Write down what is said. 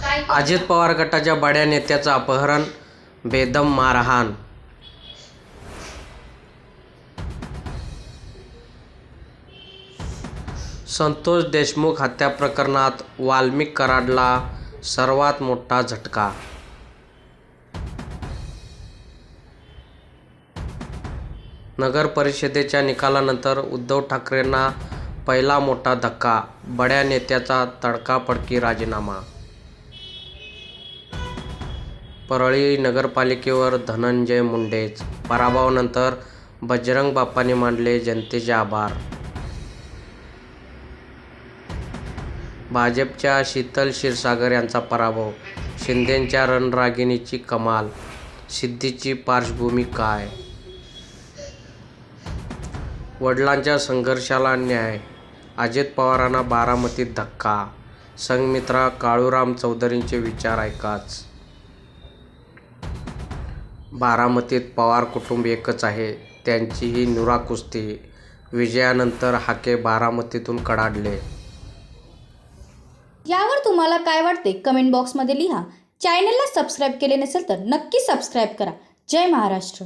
अजित पवार गटाच्या बड्या नेत्याचं अपहरण, बेदम मारहाण. संतोष देशमुख हत्या प्रकरणात वाल्मिक कराडला सर्वात मोठा झटका. नगर परिषदेच्या निकालानंतर उद्धव ठाकरेंना पहिला मोठा धक्का, बड्या नेत्याचा तडकाफडकी राजीनामा. परळी नगरपालिकेवर धनंजय मुंडेच, पराभवानंतर बजरंग बाप्पांनी मानले जनतेचे आभार. भाजपच्या शीतल क्षीरसागर यांचा पराभव, शिंदेंच्या रणरागिणीची कमाल, सिद्धीची पार्श्वभूमी काय? वडिलांच्या संघर्षाला न्याय, अजित पवारांना बारामतीत धक्का, संघमित्रा काळूराम चौधरींचे विचार ऐकाच. बारामतीत पवार कुटुंब एकच आहे, त्यांची ही नुरा कुस्ती. विजयानंतर हाके बारामतीतून कडाडले. यावर तुम्हाला काय वाटते कमेंट बॉक्समध्ये लिहा. चॅनलला सबस्क्राईब केले नसेल तर नक्की सबस्क्राईब करा. जय महाराष्ट्र.